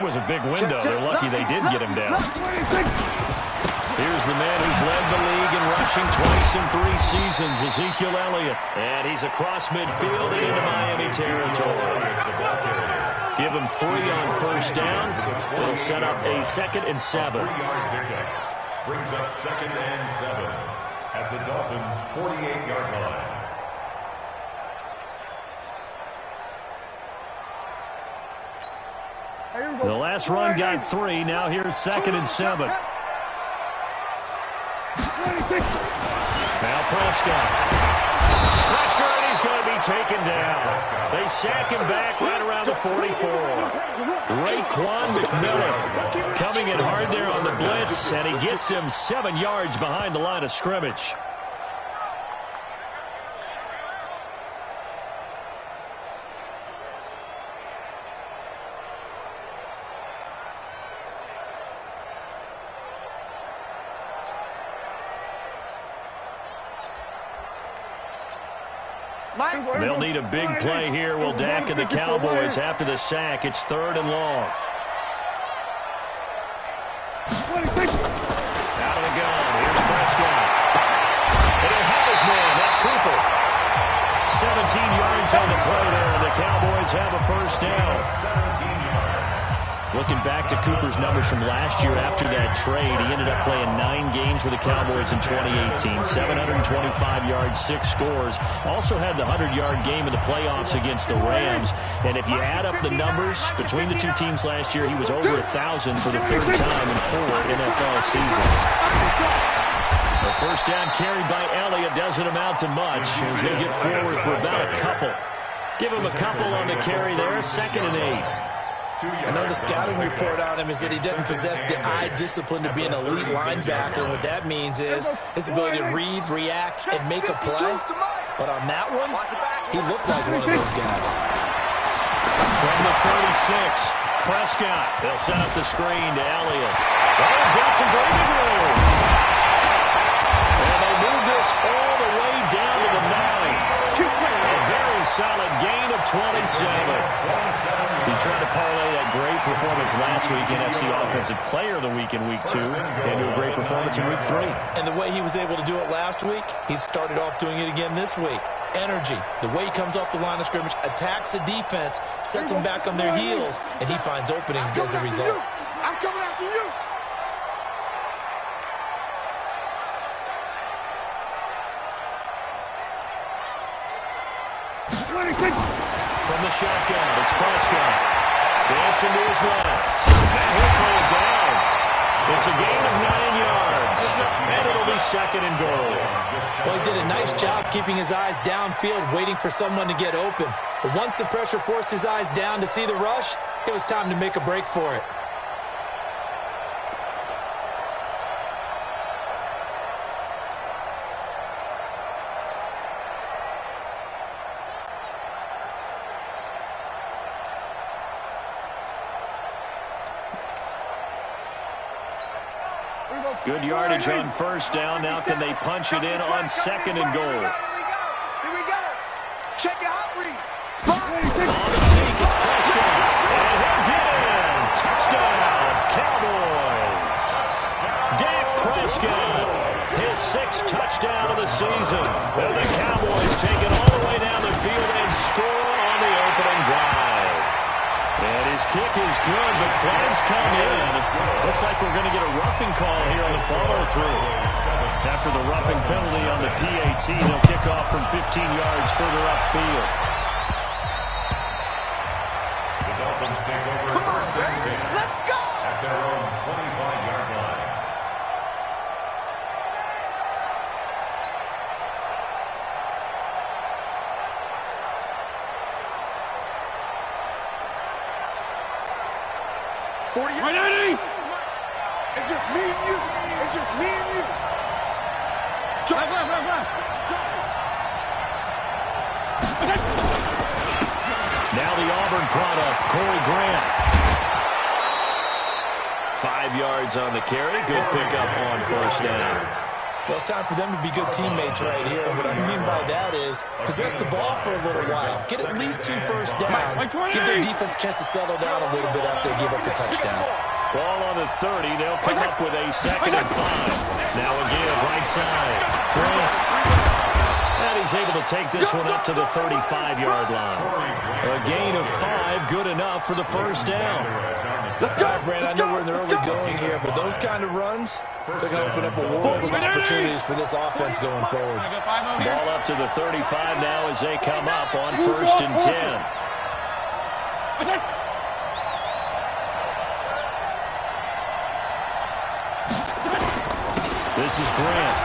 It was a big window. They're lucky they did get him down. Here's the man who's led the league in rushing twice in 3 seasons, Ezekiel Elliott. And he's across midfield and into Miami territory. Give him 3 on first down. They'll set up a 2nd and 7. Brings up 2nd and 7 at the Dolphins' 48-yard line. The last run got 3. Now here's 2nd and 7. Now Prescott. Pressure, and he's going to be taken down. They sack him back right around the 44. Raekwon McMillan coming in hard there on the blitz, and he gets him 7 yards behind the line of scrimmage. They'll need a big play here. Will Dak and the Cowboys after the sack. It's 3rd and long. Out of the gun. Here's Prescott. And he'll have his man. That's Cooper. 17 yards on the play there, and the Cowboys have a first down. Looking back to Cooper's numbers from last year after that trade, he ended up playing 9 games with the Cowboys in 2018. 725 yards, 6 scores. Also had the 100-yard game in the playoffs against the Rams. And if you add up the numbers between the 2 teams last year, he was over 1,000 for the 3rd time in 4 NFL seasons. The first down carried by Elliott doesn't amount to much as he'll get forward for about a couple. Give him a couple on the carry there. 2nd and 8. I know the scouting report on him is that he doesn't possess the eye discipline to be an elite linebacker. What that means is his ability to read, react, and make a play. But on that one, he looked like one of those guys. From the 36, Prescott. They'll set up the screen to Elliott. Well, he's got some breathing room. And they move this all the way down to the 9. A very solid gain of 27. He's trying to parlay that great performance last week, NFC Offensive Player of the Week in Week 2, into a great performance in Week 3. And the way he was able to do it last week, he started off doing it again this week. Energy, the way he comes off the line of scrimmage, attacks the defense, sets them back on their heels, and he finds openings as a result. I'm coming after you. From the shotgun, it's Prescott. Dancing to his left. And he'll pull it down. It's a gain of 9 yards. And it'll be 2nd and goal. Well, he did a nice job keeping his eyes downfield, waiting for someone to get open. But once the pressure forced his eyes down to see the rush, it was time to make a break for it. Good yardage on first down. Now can they punch it in on 2nd and goal? Here we go. Check your hot read. Spot. On the seek, it's Prescott. And he'll get in. Touchdown, Cowboys. Dak Prescott, his 6th touchdown of the season. And the Cowboys take it all the way down the field and score on the opening drive. And his kick is good, but flags come in. Looks like we're going to get a roughing call here on the follow-through. After the roughing penalty on the PAT, they'll kick off from 15 yards further upfield. The Dolphins take over first and 10. Let's go. At their own 25-yard line. It's just me and you. It's just me and you. Now the Auburn product, Corey Grant. 5 yards on the carry. Good pickup on first down. Well, it's time for them to be good teammates right here. And what I mean by that is possess the ball for a little while. Get at least 2 first downs. Give their defense a chance to settle down a little bit after they give up a touchdown. Ball on the 30. They'll come up with a 2nd and 5. Now a give right side. Grant. And he's able to take this one up to the 35-yard line. A gain of 5, good enough for the first down. All right, Brent, I know we're in the early going here, but those kind of runs, they're going to open up a world of opportunities for this offense going forward. Ball up to the 35 now as they come up on 1st and 10. This is Grant.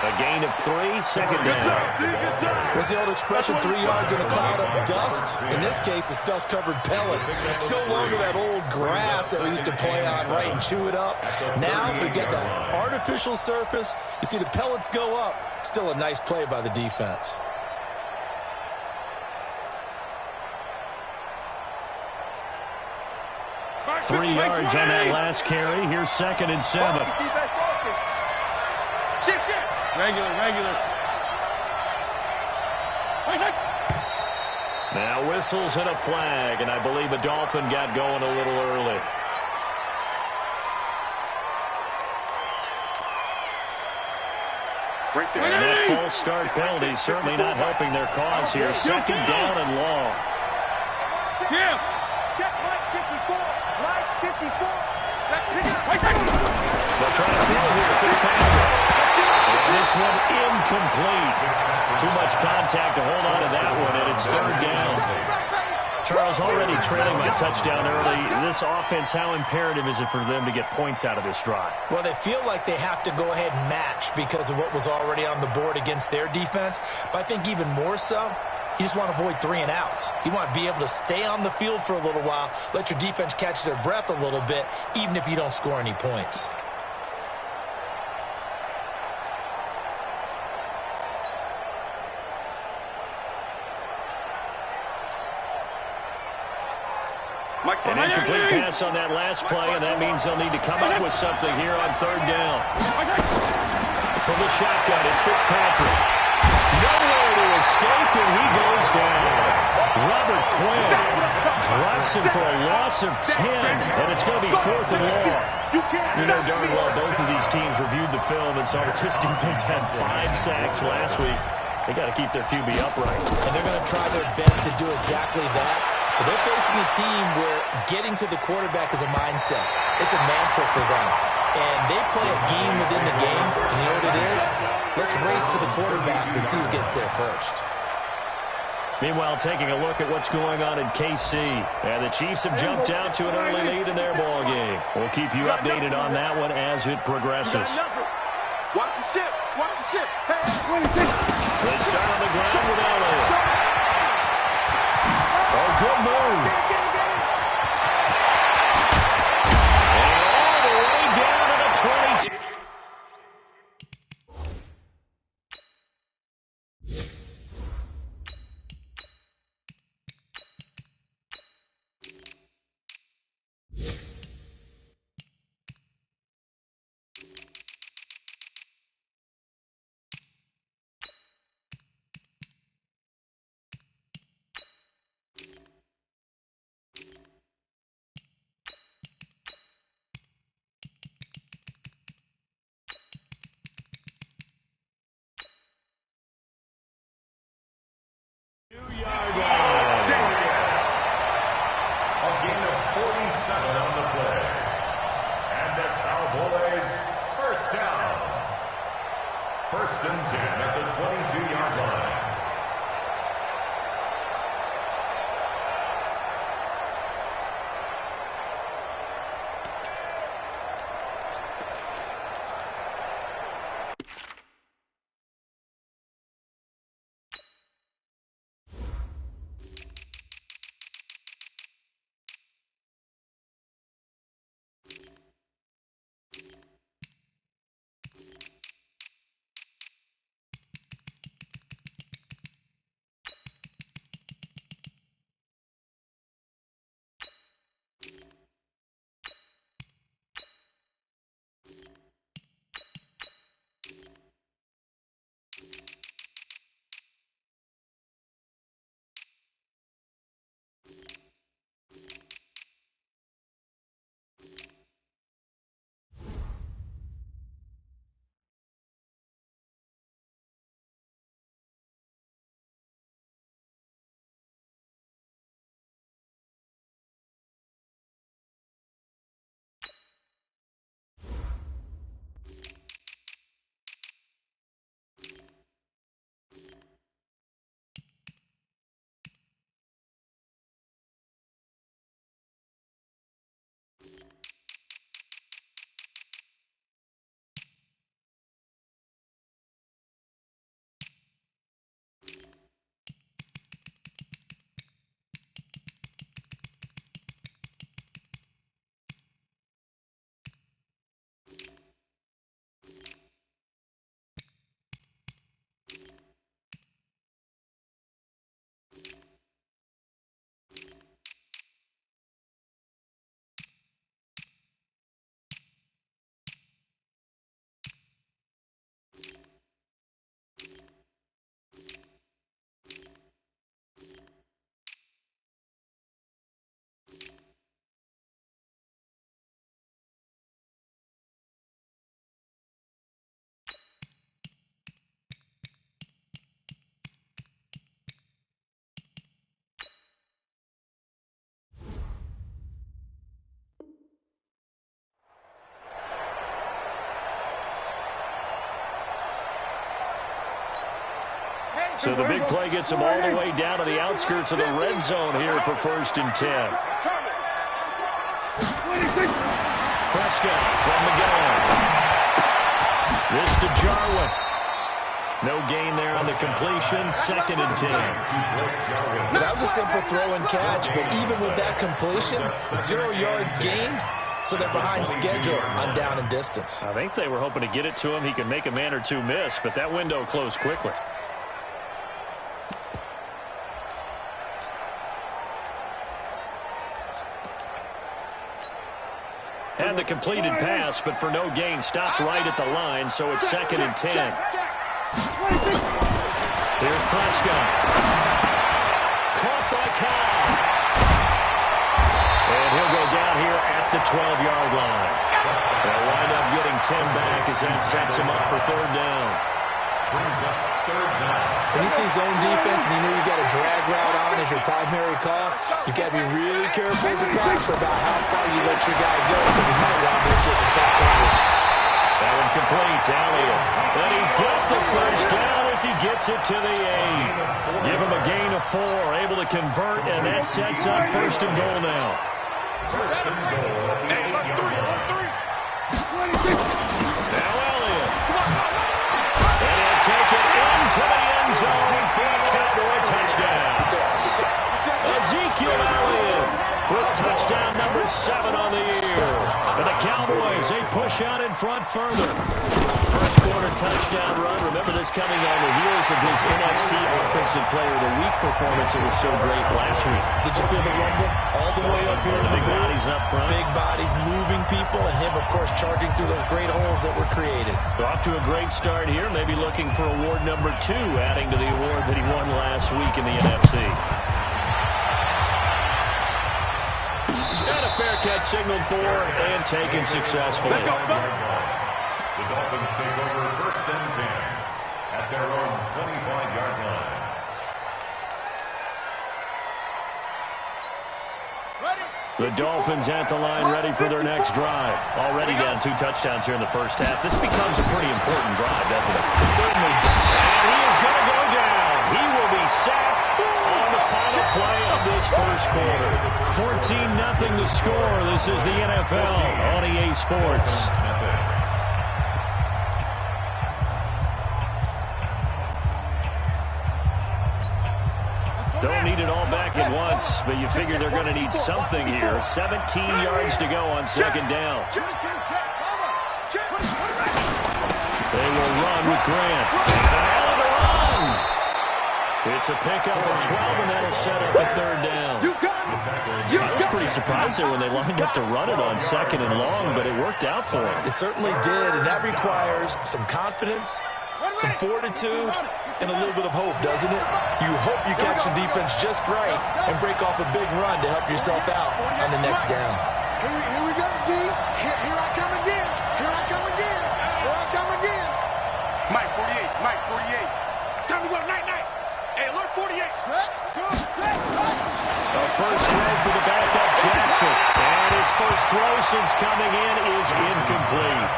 A gain of 3, 2nd down. What's the old expression, 3 yards in a cloud of dust? In this case, it's dust-covered pellets. It's no longer that old grass that we used to play on, right, and chew it up. Now we've got that artificial surface. You see the pellets go up. Still a nice play by the defense. Three yards on that last carry. Here's 2nd and 7. Shift. Regular. Now whistles and a flag, and I believe a Dolphin got going a little early. Right there. And that false start penalty certainly not helping their cause here. 2nd down and long. Yeah. Check Mike 54. Mike 54. Let's pick it up. They'll try to field here. Fitzpatrick. And this one incomplete. Too much contact to hold on to that one, and it's 3rd down. Charles, already trailing by touchdown early. This offense, how imperative is it for them to get points out of this drive? Well, they feel like they have to go ahead and match because of what was already on the board against their defense. But I think even more so, you just want to avoid 3 and outs. You want to be able to stay on the field for a little while, let your defense catch their breath a little bit, even if you don't score any points. An incomplete pass on that last play, and that means they'll need to come up with something here on 3rd down. From the shotgun, it's Fitzpatrick. Nowhere to escape, and he goes down. Robert Quinn drops him for a loss of 10, and it's going to be 4th and long. You know darn well both of these teams reviewed the film and saw that this defense had 5 sacks last week. They got to keep their QB upright. And they're going to try their best to do exactly that. But they're facing a team where getting to the quarterback is a mindset. It's a mantra for them. And they play a game within the game. And you know what it is? Let's race to the quarterback and see who gets there first. Meanwhile, taking a look at what's going on in KC. And the Chiefs have jumped out to an early lead in their ball game. We'll keep you updated on that one as it progresses. Watch the ship. Hey, They start on the ground with Elliott. Oh, good move. And all the way down to the 22. First and 10 at the 22-yard line. So the big play gets him all the way down to the outskirts of the red zone here for 1st and 10. Prescott from the gun. This to Jarwin. No gain there on the completion. 2nd and 10. That was a simple throw and catch, but even with that completion, 0 yards gained, so they're behind schedule on down and distance. I think they were hoping to get it to him. He could make a man or two miss, but that window closed quickly. And the completed pass, but for no gain, stopped right at the line, so it's 2nd and 10. Here's Prescott. Caught by Cobb. And he'll go down here at the 12-yard line. They'll wind up getting 10 back as that sets him up for 3rd down. When you see zone defense and you know you've got a drag route on as your primary call, you've got to be really careful as a passer about how far you let your guy go because he might wind up just some tough coverage. That one complete, Elliott. And he's got the 1st down as he gets it to the 8. Give him a gain of 4, able to convert, and that sets up 1st and goal now. Now Elliott. And he'll take it into the end zone for a Cowboy touchdown. Ezekiel Elliott with touchdown number 7 on the year. And the Cowboys, they push out in front further. First quarter touchdown run. Remember this coming on the heels of his NFC Offensive Player of the Week performance. It was so great last week. Did you feel the rumble all the way up here? The big bodies up front. Big bodies moving people, and him, of course, charging through those great holes that were created. So off to a great start here. Maybe looking for award number 2, adding to the award that he won last week in the NFC. And a fair catch signaled for and taken successfully. The Dolphins take over 1st and 10 at their own 25-yard line. The Dolphins at the line, ready for their next drive. Already down 2 touchdowns here in the first half. This becomes a pretty important drive, doesn't it? It certainly does. And he is going to go down. He will be sacked on the final play of this first quarter. 14-0 the score. This is the NFL on EA Sports. Don't need it all back at once, but you figure they're going to need something here. 17 yards to go on 2nd down. They will run with Grant. A hell of a run! It's a pickup of 12, and that'll set up a 3rd down. I was pretty surprised there when they lined up to run it on 2nd and long, but it worked out for them. It certainly did, and that requires some confidence, some fortitude, and a little bit of hope, doesn't it? You hope you catch the defense just right and break off a big run to help yourself out on the next down. Here we go, D. Here I come again. Here I come again. Here I come again. Mike 48. Mike 48. Time to go. Night, night. Hey, Lurk 48. Set. Good. Set. A first throw for the backup Jackson. And his first throw since coming in is incomplete.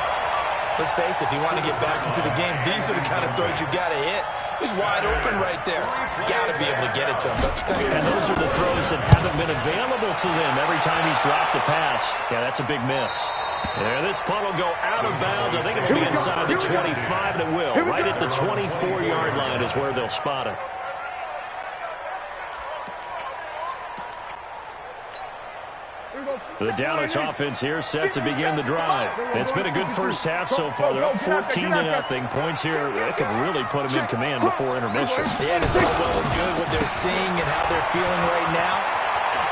Let's face it, if you want to get back into the game, these are the kind of throws you got to hit. He's wide open right there. Got to be able to get it to him, don't you think? And those are the throws that haven't been available to them every time he's dropped a pass. Yeah, that's a big miss. Yeah, this punt will go out of bounds. I think it'll be inside the 25, and it will. Right at the 24-yard line is where they'll spot it. The Dallas offense here set to begin the drive. It's been a good first half so far. They're up 14-0. Points here, that could really put them in command before intermission. Yeah, and it's all well and good what they're seeing and how they're feeling right now.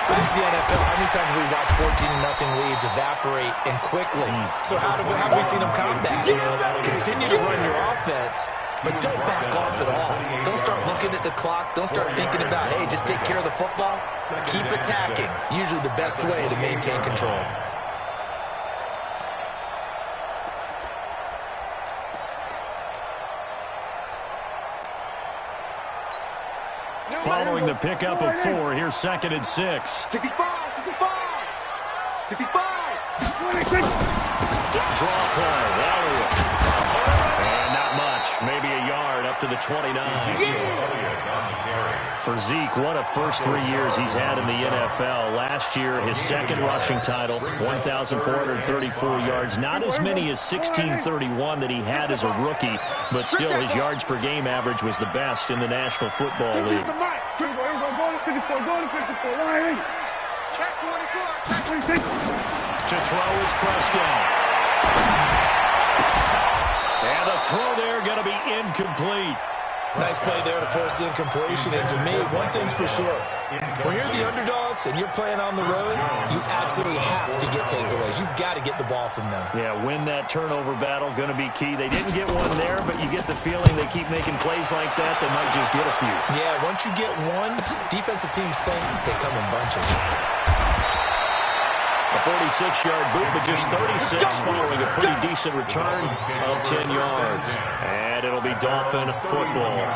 But it's the NFL. How many times have we watched 14-0 leads evaporate and quickly? So how have we seen them combat it? Continue to run your offense, but don't back off at all. Don't start looking at the clock. Don't start thinking about, hey, just take care of the football. Keep attacking. Usually the best way to maintain control. Following the pickup of 4, here's 2nd and 6. 65. 65. 26. Draw play, Elliott. And not much, maybe a yard up to the 29. For Zeke, what a first 3 years he's had in the NFL. Last year, his second rushing title, 1,434 yards. Not as many as 1,631 that he had as a rookie, but still his yards per game average was the best in the National Football League. To throw is Prescott. And the throw there going to be incomplete. Nice play there to force the incompletion. And to me, one thing's for sure. When you're the underdogs and you're playing on the road, you absolutely have to get takeaways. You've got to get the ball from them. Yeah, win that turnover battle, going to be key. They didn't get one there, but you get the feeling they keep making plays like that, they might just get a few. Yeah, once you get one, defensive teams think they come in bunches. A 46-yard boot, but just 36 following a pretty decent return of 10 yards. And it'll be Dolphin football.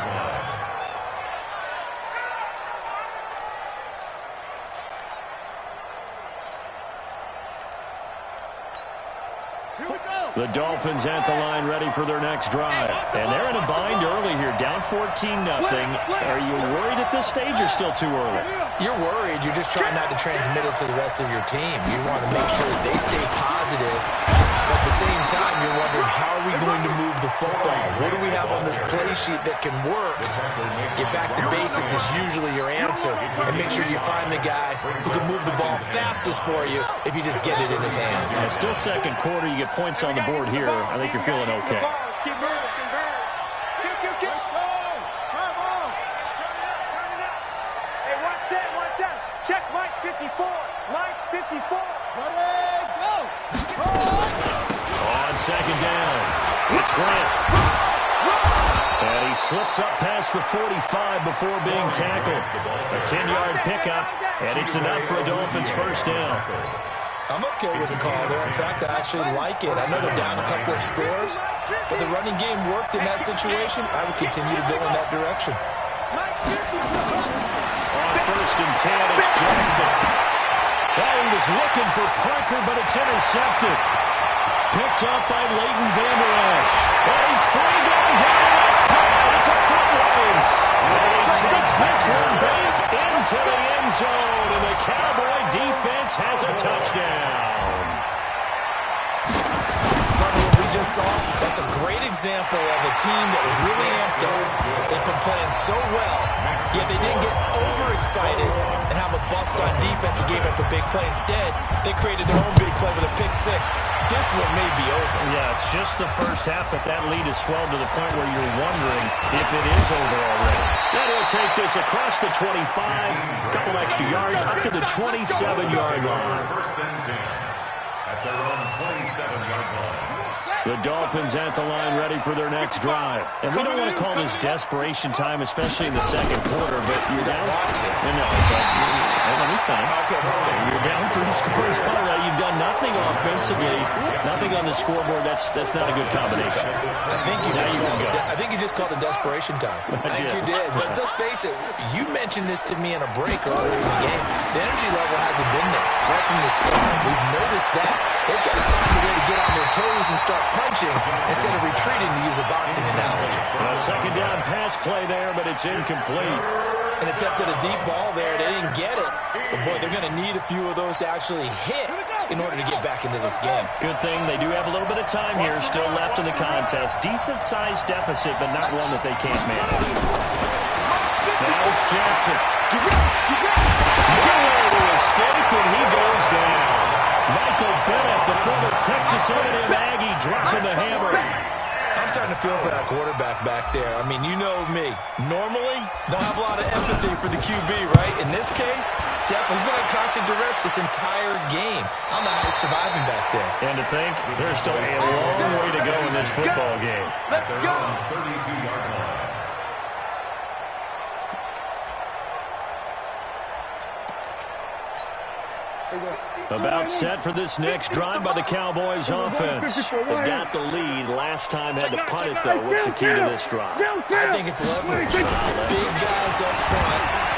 The Dolphins at the line ready for their next drive. And they're in a bind early here, down 14-0. Are you worried at this stage or still too early? You're worried. You're just trying not to transmit it to the rest of your team. You want to make sure that they stay positive. But at the same time, you're wondering, how are we going to move the football? What do we have on this play sheet that can work? Get back to basics is usually your answer. And make sure you find the guy who can move the ball fastest for you if you just get it in his hands. Yeah, still second quarter. You get points on the board here. I think you're feeling okay. Keep moving. Hey, one set. Check Mike 54. Mike 54. Ready, go. On second down, it's Grant. And he slips up past the 45 before being tackled. A 10-yard pickup, and it's enough for a Dolphins first down. I'm okay with the call there. In fact, I actually like it. I know they're down a couple of scores, but the running game worked in that situation. I would continue to go in that direction. On first and 10, it's Jackson. Well, he was looking for Parker, but it's intercepted. Picked up by Leighton Vander Esch. Oh, he's free down here on the left side. It's a foot race. And he takes this one back into the end zone, and the Cowboy defense has a touchdown. What we just saw, that's a great example of a team that was really amped up. They've been playing so well, yet they didn't get overexcited and have a bust on defense and gave up a big play. Instead, they created their own big play with a pick six. This one may be over. Yeah, it's just the first half, but that lead has swelled to the point where you're wondering if it is over already. And he'll take this across the 25, a couple extra yards, up to the 27-yard line. First and 10 at their own 27-yard line. The Dolphins at the line ready for their next drive. And we don't want to call this desperation time, especially in the second quarter, but you're down. Let me finish. You're down 3 scores already. You've done nothing offensively, nothing on the scoreboard. That's not a good combination. I think you just called it desperation time. I think you did. But let's face it, you mentioned this to me in a break earlier in the game. The energy level hasn't been there right from the start. We've noticed that. They've got to find a way to get on their toes and start punching instead of retreating, to use a boxing analogy. A second down pass play there, but it's incomplete. An attempt at a deep ball there. They didn't get it. But, boy, they're going to need a few of those to actually hit in order to get back into this game. Good thing they do have a little bit of time here still left in the contest. Decent-sized deficit, but not one that they can't manage. Now it's Jackson. Nowhere to escape, and he goes down. Michael Bennett, the former Texas A&M Aggie, dropping the hammer. I'm starting to feel for that quarterback back there. I mean, you know me. Normally, don't have a lot of empathy for the QB, right? In this case, definitely been at constant duress this entire game. I don't know how he's surviving back there. And to think, there's still a long way to go in this football game. Let's go. 32-yard line. About set for this next drive by the Cowboys offense. They've got the lead. Last time had to punt it, though. What's the key to this drive? I think it's leverage. Big guys up front.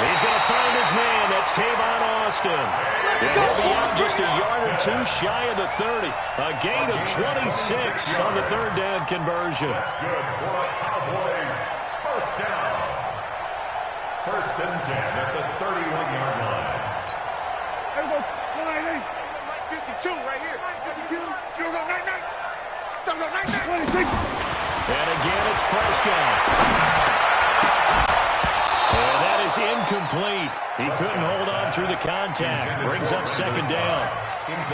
He's going to find his man. That's Tavon Austin. And he'll be out just a yard or two shy of the 30. A gain of 26 on the third down conversion. That's good for the Cowboys. First down. First and 10 at the 31-yard line. There we go. 52 right here. 52. You go night-night. Go night-night. And again, it's Prescott. And that is incomplete. He couldn't hold on through the contact. Brings up second down.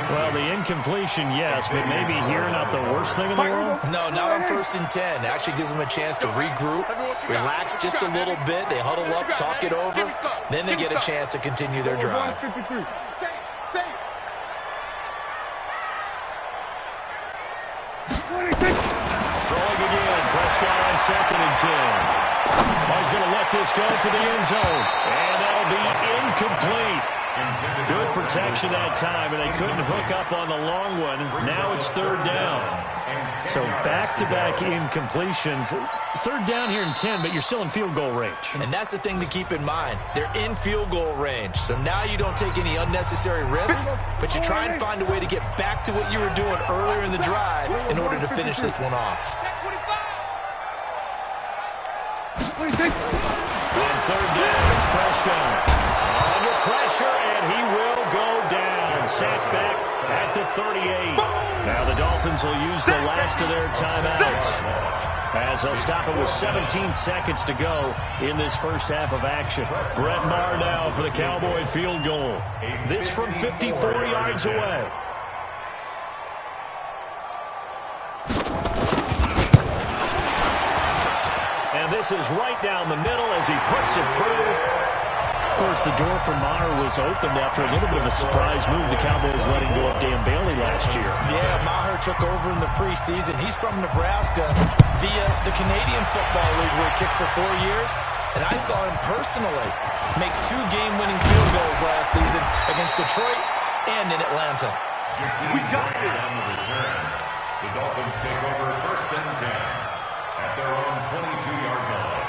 Well, the incompletion, yes, but maybe here not the worst thing in the world? No, not on 1st and 10. Actually gives them a chance to regroup, relax just a little bit. They huddle up, talk it over. Then they get a chance to continue their drive. Throwing again. Prescott on 2nd and 10. He's going to let this go for the end zone. And that'll be incomplete. Good protection that time, and they couldn't hook up on the long one. Now it's third down. So back-to-back incompletions. Third down here in 10, but you're still in field goal range. And that's the thing to keep in mind. They're in field goal range. So now you don't take any unnecessary risks, but you try and find a way to get back to what you were doing earlier in the drive in order to finish this one off. On third down, it's Prescott. Under pressure, and he will go down. Sacked back at the 38. Now the Dolphins will use the last of their timeouts, as they'll stop it with 17 seconds to go in this first half of action. Brett Maher now for the Cowboy field goal. This from 54 yards away. And this is right down the middle as he puts it through. Of course, the door for Maher was opened after a little bit of a surprise move. The Cowboys letting go of Dan Bailey last year. Yeah, Maher took over in the preseason. He's from Nebraska via the Canadian Football League, where he kicked for 4 years. And I saw him personally make 2 game-winning field goals last season against Detroit and in Atlanta. We got this. On the return, the Dolphins take over first and 10 at their own 22-yard line.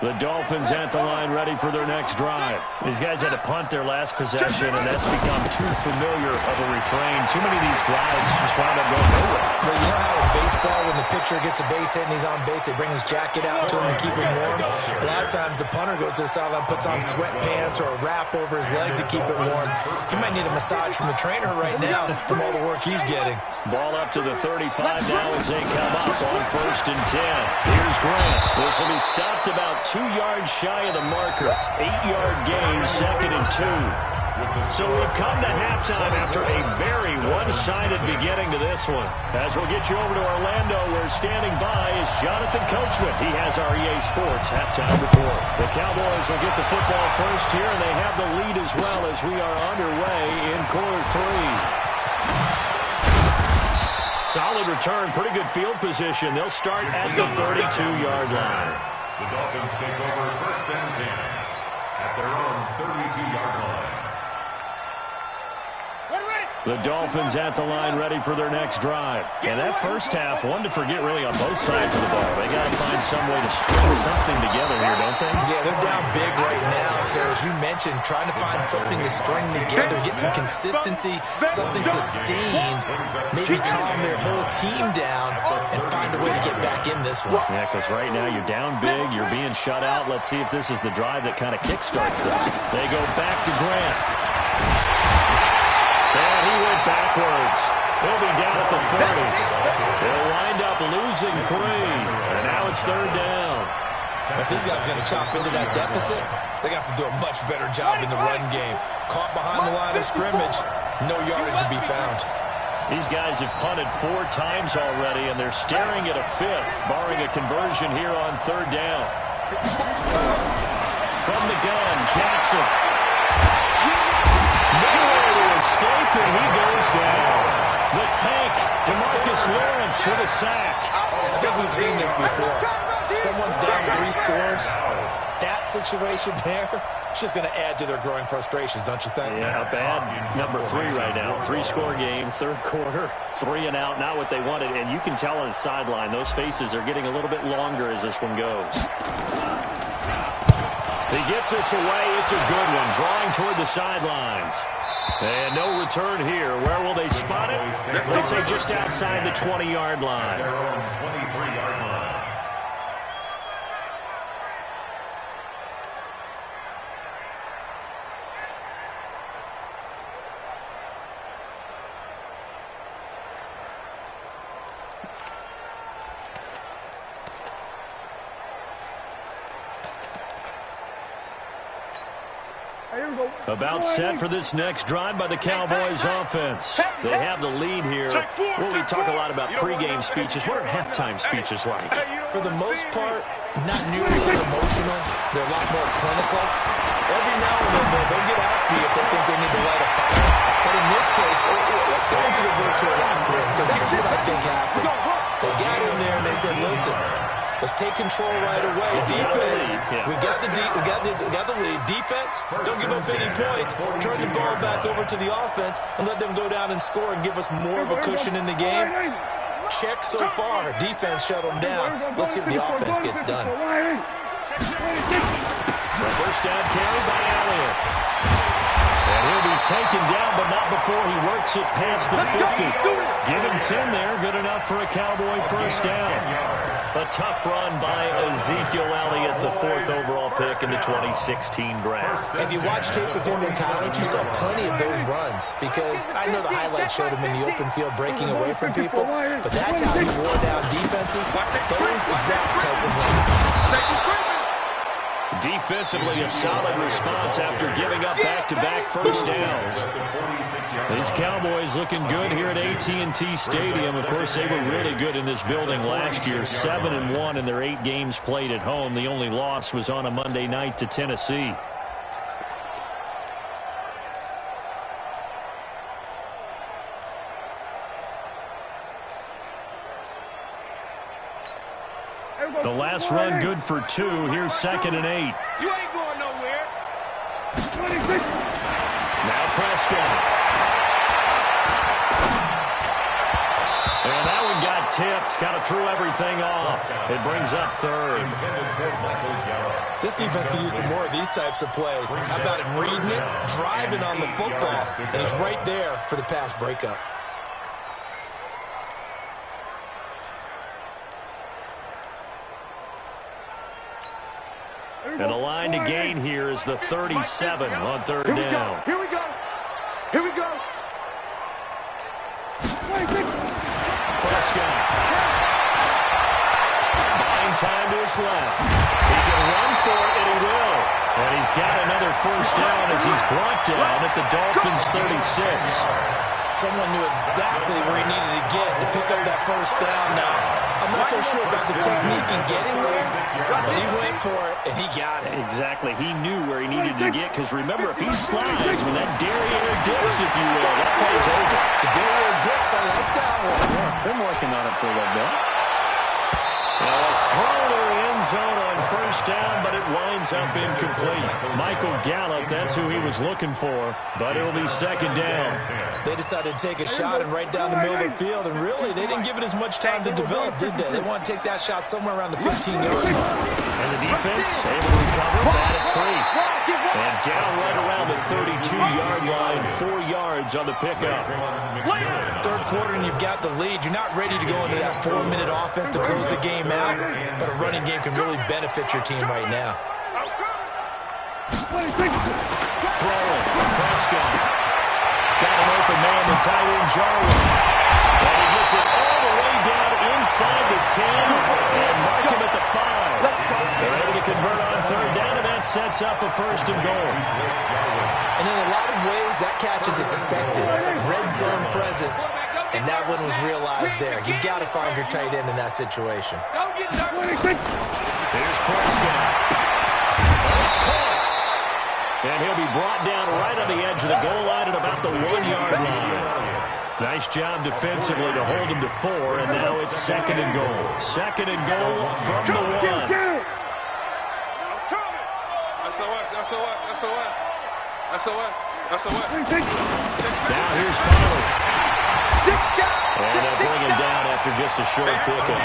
The Dolphins at the line, ready for their next drive. These guys had to punt their last possession, and that's become too familiar of a refrain. Too many of these drives just wound up going nowhere. But you know how in baseball, when the pitcher gets a base hit and he's on base, they bring his jacket out to him to keep him warm? A lot of times the punter goes to the sideline, puts on sweatpants or a wrap over his leg to keep it warm. He might need a massage from the trainer right now from all the work he's getting. Ball up to the 35 now as they come up on first and 10. Here's Grant. This will be stopped about 2 yards shy of the marker. 8-yard gain, 2nd and 2. So we've come to halftime after a very one-sided beginning to this one. As we'll get you over to Orlando, where standing by is Jonathan Coachman. He has our EA Sports halftime report. The Cowboys will get the football first here, and they have the lead as well as we are underway in quarter 3. Solid return, pretty good field position. They'll start at the 32-yard line. The Dolphins take over first and 10 at their own 32-yard line. The Dolphins at the line, ready for their next drive. And that first half, one to forget really on both sides of the ball. They got to find some way to string something together here, don't they? Yeah, they're down big right now. So as you mentioned, trying to find something to string together, get some consistency, something sustained, maybe calm their whole team down and find a way to get back in this one. Yeah, because right now you're down big, you're being shut out. Let's see if this is the drive that kind of kickstarts them. They go back to Grant. And he went backwards. He'll be down at the 30. They'll wind up losing 3. And now it's third down. If these guys are going to chop into that deficit, they got to do a much better job in the run game. Caught behind the line of scrimmage, no yardage to be found. These guys have punted 4 times already, and they're staring at a 5th, barring a conversion here on third down. From the gun, Jackson. Nowhere to escape, and he goes down. The tank, DeMarcus Lawrence for the sack. I think we've seen this before. someone's down 3 scores, that situation there, it's just going to add to their growing frustrations, don't you think? Yeah, a bad number 3 right now. 3-score game, third quarter, 3 and out, not what they wanted. And you can tell on the sideline, those faces are getting a little bit longer as this one goes. He gets this away. It's a good one, drawing toward the sidelines. And no return here. Where will they spot it? They say just outside the 20-yard line. Their own 23-yard line. About set for this next drive by the Cowboys offense. They have the lead here. Well, we talk a lot about pregame speeches. What are halftime speeches like? For the most part, not nearly as emotional. They're a lot more clinical. Every now and then, they'll get after you if they think they need to light a fire. But in this case, let's go into the virtual locker room, because here's what I think happened. They got in there and they said, listen, let's take control right away. Defense, we got the lead. Defense, don't give up any points. Turn the ball back over to the offense and let them go down and score and give us more of a cushion in the game. Check so far. Defense shut them down. Let's see if the offense gets done. The first down carry by Elliott. And he'll be taken down, but not before he works it past the 50. Give him 10 there. Good enough for a Cowboy first down. A tough run by Ezekiel Elliott, the 4th overall pick in the 2016 draft. If you watch tape of him in college, you saw plenty of those runs, because I know the highlights showed him in the open field breaking away from people, but that's how he wore down defenses, those exact type of runs. Defensively, a solid response after giving up back-to-back first downs. These Cowboys looking good here at AT&T Stadium. Of course, they were really good in this building last year, 7-1 in their 8 games played at home. The only loss was on a Monday night to Tennessee. The last run good for 2. Here's 2nd and 8. You ain't going nowhere. Now Prescott. And that one got tipped. Kind of threw everything off. It brings up 3rd. This defense can use some more of these types of plays. How about him reading it, driving on the football, and he's right there for the pass breakup. And a line to gain here is the 37 on 3rd down. Here we go. Here we go. Prescott. Buying time to his left. He can run for it, and he will. And he's got another first down as he's brought down at the Dolphins' 36. Someone knew exactly where he needed to get to pick up that first down. Now, I'm not so sure about the technique in getting there, but he went for it, and he got it. Exactly. He knew where he needed to get, because remember, if he slides, when that derriere dips, if you will, that play's over. The derriere dips, I like that one. Yeah, been working on it for a little bit. Well, a throw to the end zone on first down, but it winds up incomplete. Michael Gallup, that's who he was looking for, but it'll be 2nd down. They decided to take a shot and right down the middle of the field, and really, they didn't give it as much time to develop, did they? They want to take that shot somewhere around the 15-yard line. And the defense able to recover, bat at 3. And down right around the 32-yard line, 4 yards on the pickup. Third quarter, and you've got the lead. You're not ready to go into that 4-minute offense to close the game out, but a running game can really benefit your team right now. Throwing, Prescott. Got an open man, the tight end Jarwin. And he gets it all the way down inside the 10 and mark him at the 5. They're able to convert on 3rd down, and that sets up a 1st and goal. And in a lot of ways, that catch is expected. Red zone presence, and that one was realized there. You've got to find your tight end in that situation. Here's Prescott. It's caught. And he'll be brought down right on the edge of the goal line at about the 1-yard line. Nice job defensively to hold him to 4, and now it's 2nd and goal. 2nd and goal from the 1. Now here's Pollard. And they'll bring him down after just a short pickup.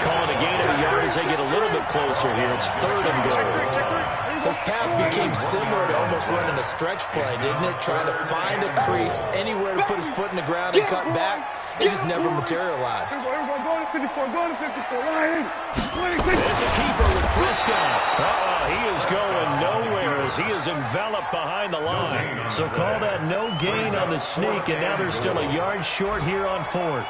Calling a gain of a yard as they get a little bit closer here. It's 3rd and goal. His path became similar to almost running a stretch play, didn't it? Trying to find a crease, anywhere to put his foot in the ground and cut back. It just never materialized. It's a keeper with Prescott. He is going nowhere as he is enveloped behind the line. So call that no gain on the sneak, and now they're still a yard short here on 4th.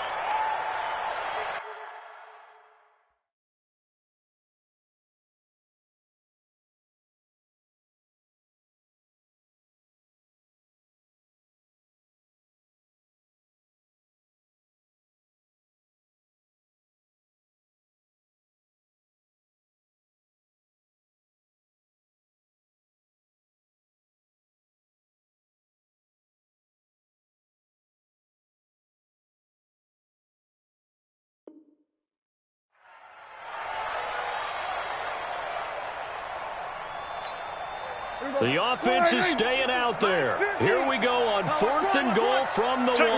The offense is staying out there. Here we go on 4th and goal from the 1. They're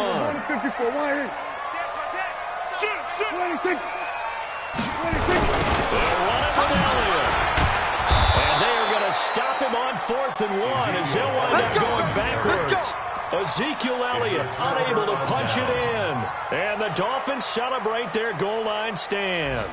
running with Elliott. And they are going to stop him on 4th and 1 as they'll wind up going backwards. Ezekiel Elliott unable to punch it in. And the Dolphins celebrate their goal line stand.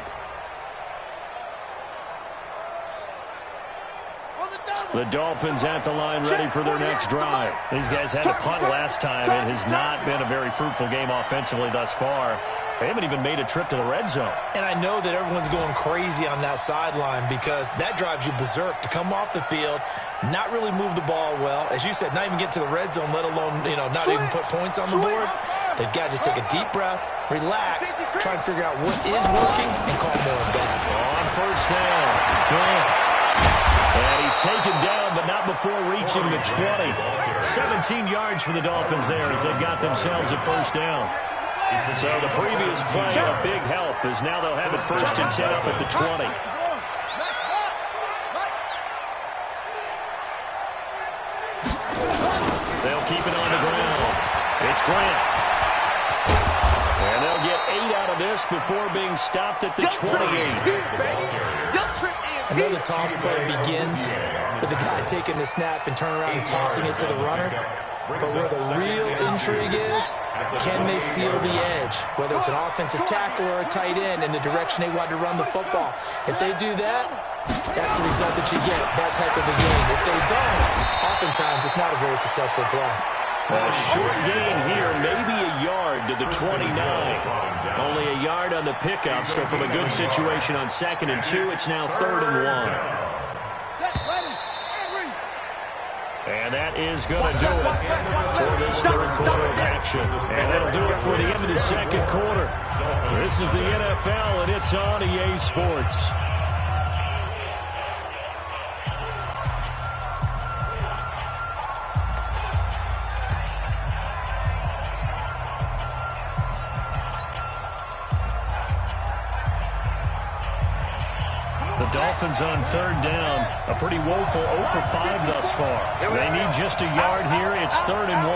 The Dolphins at the line ready for their next drive. These guys had to punt last time. It has not been a very fruitful game offensively thus far. They haven't even made a trip to the red zone. And I know that everyone's going crazy on that sideline because that drives you berserk to come off the field, not really move the ball well. As you said, not even get to the red zone, let alone, not even put points on the board. They've got to just take a deep breath, relax, try and figure out what is working, and call more back. On 1st down, Grant. And he's taken down, but not before reaching the 20. 17 yards for the Dolphins there as they've got themselves a 1st down. So the previous play, a big help, as now they'll have it 1st and 10 up at the 20. They'll keep it on the ground. It's Grant. And they'll get 8 out of this before being stopped at the 28. I know the toss play begins with the guy taking the snap and turning around and tossing it to the runner. But where the real intrigue is, can they seal the edge? Whether it's an offensive tackle or a tight end in the direction they want to run the football. If they do that, that's the result that you get, that type of a game. If they don't, oftentimes it's not a very successful play. A short gain here, maybe a yard to the 29. Only a yard on the pickup, so from a good situation on 2nd and 2, it's now 3rd and 1. And that is going to do it for this 3rd quarter of action. And that'll do it for the end of the 2nd quarter. This is the NFL, and it's on EA Sports. Dolphins on 3rd down. A pretty woeful 0 for 5 thus far. They need just a yard here. It's 3rd and 1.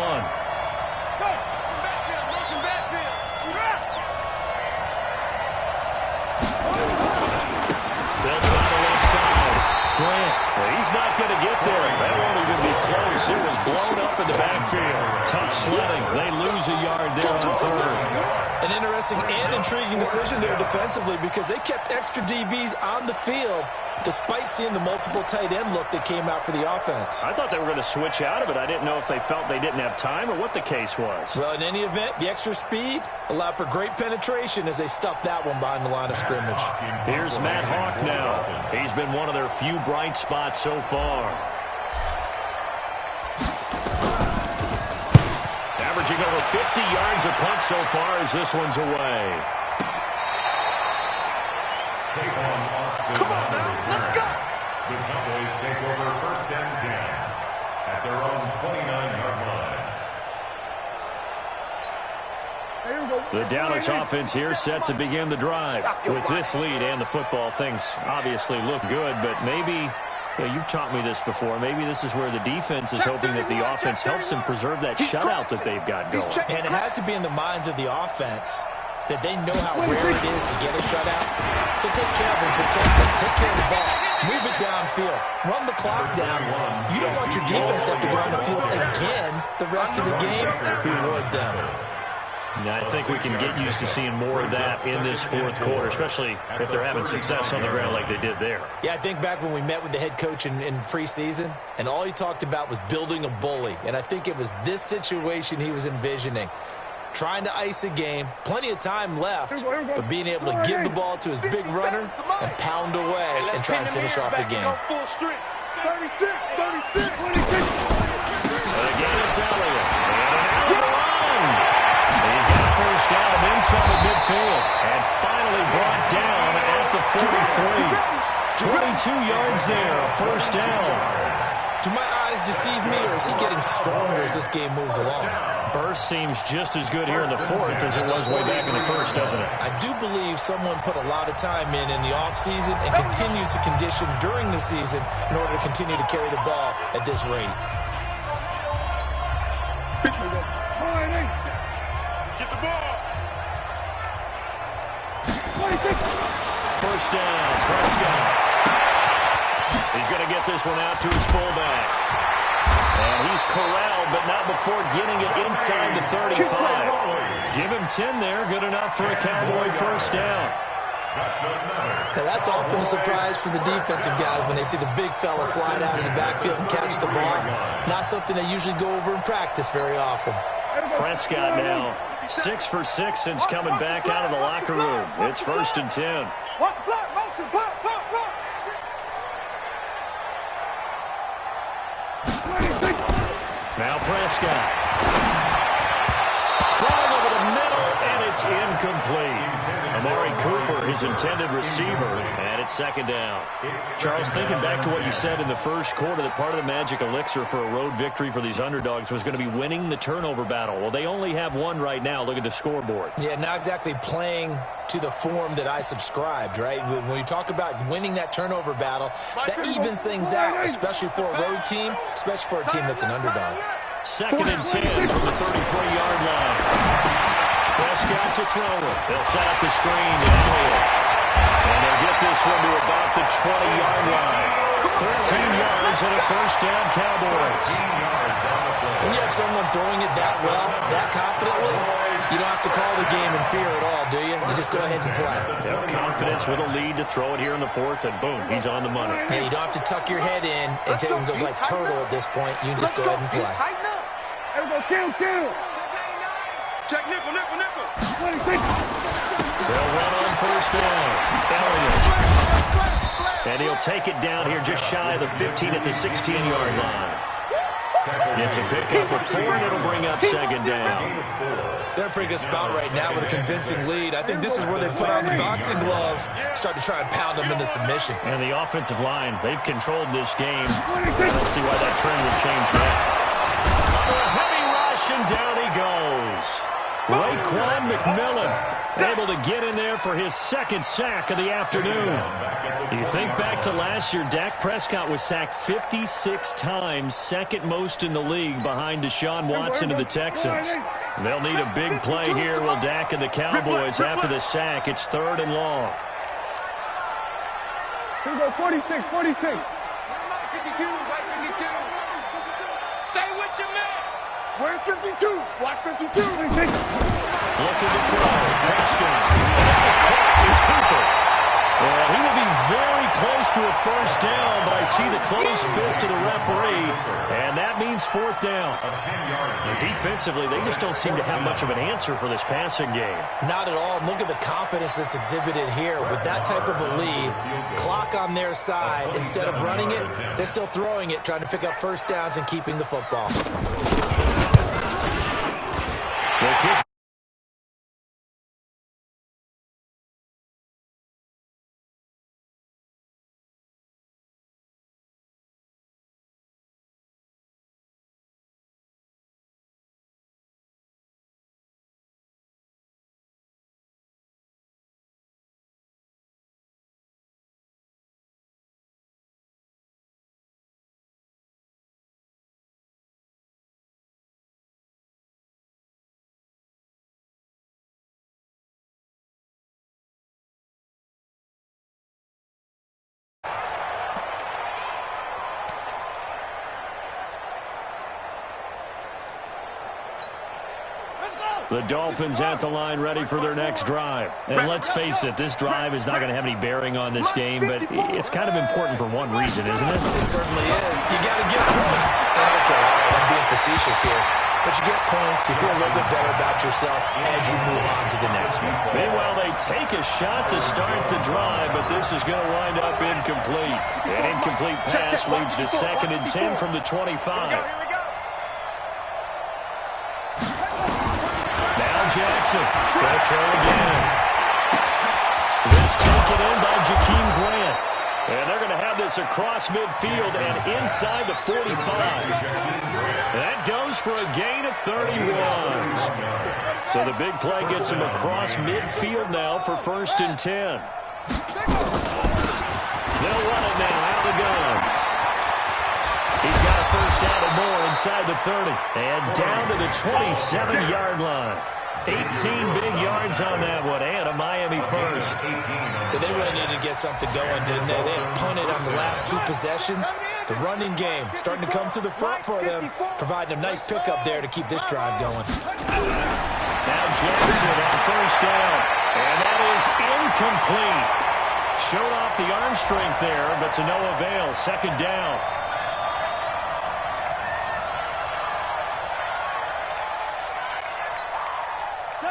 They'll try the left side. Grant, he's not going to get there. That won't even be close. It was blown up in the backfield. Tough sledding. They lose a yard there on 3rd. An interesting and intriguing decision there defensively because they kept extra DBs on the field despite seeing the multiple tight end look that came out for the offense. I thought they were going to switch out of it. I didn't know if they felt they didn't have time or what the case was. Well, in any event, the extra speed allowed for great penetration as they stuffed that one behind the line of scrimmage. Here's Matt Hawk now. He's been one of their few bright spots so far. Averaging over 50 yards a punt so far as this one's away. Come on now, let's go. The Cowboys take over 1st and 10 at their own 29-yard line. The Dallas offense here set to begin the drive. With this lead and the football, things obviously look good, but maybe Yeah, you've taught me this before. Maybe this is where the defense is hoping that the offense helps them preserve that shutout that they've got going. And it has to be in the minds of the offense that they know how rare it is to get a shutout. So take care of them, protect them, take care of the ball, move it downfield, run the clock down. You don't want your defense to have to go on the field again the rest of the game. Reward them. Now, I think we can get used to seeing more of that in this fourth quarter, especially if they're having success on the ground like they did there. Yeah, I think back when we met with the head coach in preseason, and all he talked about was building a bully. And I think it was this situation he was envisioning. Trying to ice a game, plenty of time left, but being able to give the ball to his big runner and pound away and try and finish off the game. 36, 36. Again, it's Elliott. He's got a first down inside the midfield and finally brought down at the 43. 22 yards there, a first down. Do my eyes deceive me, or is he getting stronger as this game moves along? Burst seems just as good here in the fourth as it was way back in the first, doesn't it? I do believe someone put a lot of time in the offseason and continues to condition during the season in order to continue to carry the ball at this rate. Get the ball. First down, Prescott. He's going to get this one out to his fullback. And he's corralled, but not before getting it inside the 35. Give him 10 there. Good enough for a Cowboy first down. Now, that's often a surprise for the defensive guys when they see the big fella slide out of the backfield and catch the ball. Not something they usually go over in practice very often. Prescott now 6 for 6 since coming back out of the locker room. It's 1st and 10. Watch block, motion, block, block, block. Now Prescott. Thrown over the middle, and it's incomplete. Amari Cooper, his intended receiver, and it's 2nd down. Charles, thinking back to what you said in the first quarter, that part of the magic elixir for a road victory for these underdogs was going to be winning the turnover battle. Well, they only have one right now. Look at the scoreboard. Yeah, not exactly playing to the form that I subscribed, right? When you talk about winning that turnover battle, that evens things out, especially for a road team, especially for a team that's an underdog. 2nd and 10 from the 33-yard line. Prescott to throw it. They'll set up the screen to Elliott. And they'll get this one to about the 20-yard line. 13 yards and a first down, Cowboys. When you have someone throwing it that well, that confidently, you don't have to call the game in fear at all, do you? You just go ahead and play. They have confidence with a lead to throw it here in the fourth, and boom, he's on the money. Hey, you don't have to tuck your head in and take and go like turtle at this point. You can just go ahead and play. There we go, kill. Check nickel, nickel, nickel. They'll run on first down. Elliott. And he'll take it down here just shy of the 15 at the 16-yard line. It's a pickup of 4, and it'll bring up 2nd down. They're in a pretty good spot right now with a convincing lead. I think this is where they put on the boxing gloves, start to try and pound them into submission. And the offensive line, they've controlled this game. I don't see why that trend would change now. Under a heavy rush, and down he goes. Raekwon McMillan able to get in there for his 2nd sack of the afternoon. You think back to last year, Dak Prescott was sacked 56 times, 2nd most in the league behind Deshaun Watson of the Texans. They'll need a big play here, will Dak and the Cowboys after the sack. It's 3rd and long. Here we go, 46, 46. 52, white 52. Stay with your man. Where's 52? Watch 52. Looking to throw. Prescott. This is caught. It's Cooper. Well, he will be very close to a first down, but I see the closed fist of the referee, and that means 4th down. And defensively, they just don't seem to have much of an answer for this passing game. Not at all. Look at the confidence that's exhibited here. With that type of a lead, clock on their side, instead of running it, they're still throwing it, trying to pick up first downs and keeping the football. They kick The Dolphins at the line ready for their next drive. And let's face it, this drive is not going to have any bearing on this game, but it's kind of important for one reason, isn't it? It certainly is. You got to get points. Okay, all right, I'm being facetious here. But you get points, you feel a little bit better about yourself as you move on to the next one. Meanwhile, they take a shot to start the drive, but this is going to wind up incomplete. An incomplete pass leads to 2nd and 10 from the 25. Jackson, going to throw again. This taken in by Jakeem Grant. And they're going to have this across midfield and inside the 45. That goes for a gain of 31. So the big play gets him across midfield now for 1st and 10. They'll run it now out of the gun. He's got a first down and more inside the 30. And down to the 27-yard line. 18 big yards on that one, and a Miami first. They really needed to get something going, didn't they? They had punted on the last 2 possessions. The running game starting to come to the front for them, providing a nice pickup there to keep this drive going. Now Jackson on first down, and that is incomplete. Showed off the arm strength there, but to no avail. 2nd down.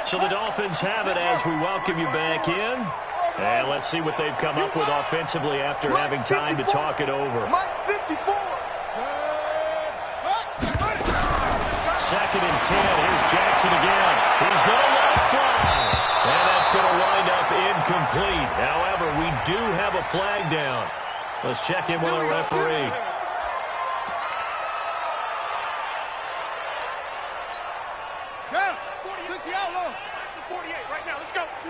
So the Dolphins have it as we welcome you back in. And let's see what they've come up with offensively after having time to talk it over. 2nd and 10. Here's Jackson again. He's going to let it fly. And that's going to wind up incomplete. However, we do have a flag down. Let's check in with our referee.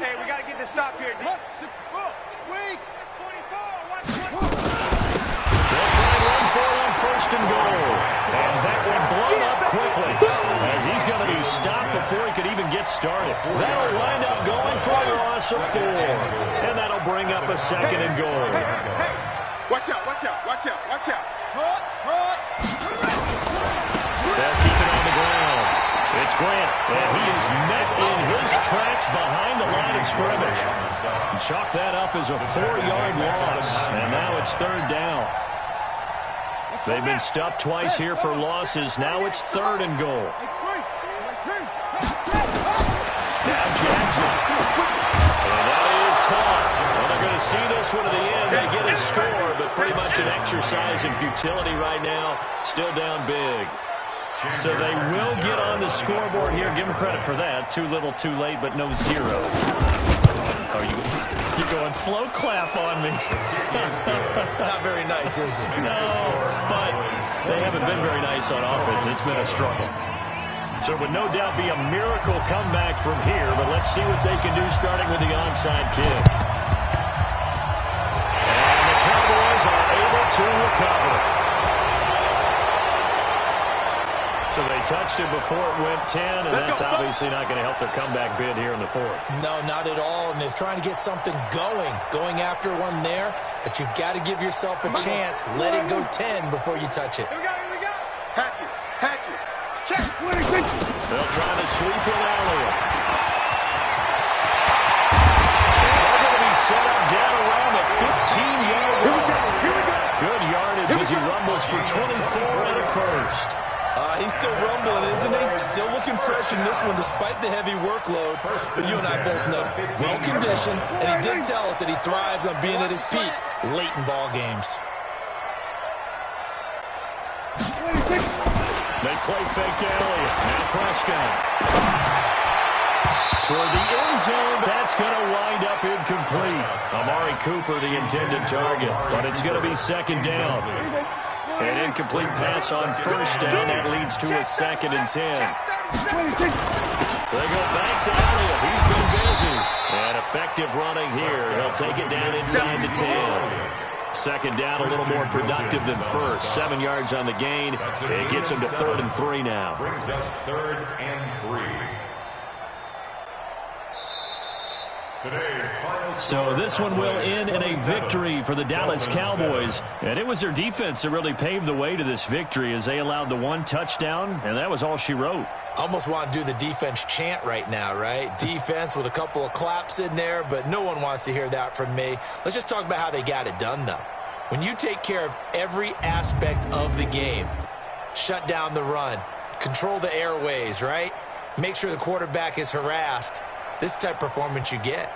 Hey, we got to get this stop here. 64. Weak. 24. They'll try and run for it on 1st and goal. And that one blown up quickly as he's going to be stopped before he could even get started. That'll wind up going for a loss of 4. And that'll bring up a 2nd and goal. Hey. Watch out. They'll keep it on the ground. It's Grant, and he is met in his tracks behind the line of scrimmage. Chalk that up as a 4-yard loss, and now it's 3rd down. They've been stuffed twice here for losses. Now it's 3rd and goal. Now Jackson. And that is caught. Well, they're going to see this one to the end. They get a score, but pretty much an exercise in futility right now. Still down big. So they will get on the scoreboard here. Give them credit for that. Too little, too late, but no 0. Are you going slow clap on me? Not very nice, is it? No, but they haven't been very nice on offense. It's been a struggle. So it would no doubt be a miracle comeback from here, but let's see what they can do starting with the onside kick. And the Cowboys are able to recover. So they touched it before it went 10, and that's obviously not going to help their comeback bid here in the 4th. No, not at all, and they're trying to get something going after one there, but you've got to give yourself a chance. Let it go 10 before you touch it. Here we go. Hatch it. Check. They'll try to sweep it Elliott. And they're going to be set up down around the 15-yard line. Here we go. Good yardage as he rumbles for 24 and a first. He's still rumbling, isn't he? Still looking fresh in this one despite the heavy workload. But you and I both know, well-conditioned, and he did tell us that he thrives on being at his peak late in ball games. They play fake to Elliott. Now Prescott. Toward the end zone, that's going to wind up incomplete. Amari Cooper, the intended target, but it's going to be 2nd down. An incomplete pass on 1st down. That leads to a 2nd and 10. They go back to Elliott. He's been busy. And effective running here. He'll take it down inside the 10. 2nd down, a little more productive than 1st. 7 yards on the gain. It gets him to 3rd and 3 now. Brings us 3rd and 3. So this one will end in a victory for the Dallas Cowboys. And it was their defense that really paved the way to this victory as they allowed the 1 touchdown, and that was all she wrote. Almost want to do the defense chant right now, right? Defense with a couple of claps in there, but no one wants to hear that from me. Let's just talk about how they got it done, though. When you take care of every aspect of the game, shut down the run, control the airways, right? Make sure the quarterback is harassed. This type of performance you get.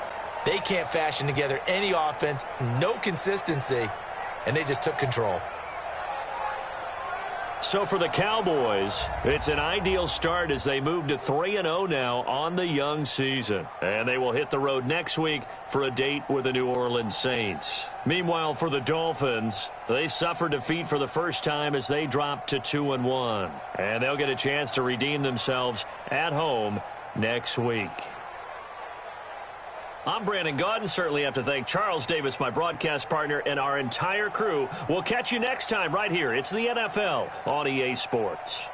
They can't fashion together any offense, no consistency, and they just took control. So for the Cowboys, it's an ideal start as they move to 3-0 now on the young season. And they will hit the road next week for a date with the New Orleans Saints. Meanwhile, for the Dolphins, they suffered defeat for the first time as they dropped to 2-1. And they'll get a chance to redeem themselves at home next week. I'm Brandon Gaudin. Certainly have to thank Charles Davis, my broadcast partner, and our entire crew. We'll catch you next time right here. It's the NFL on EA Sports.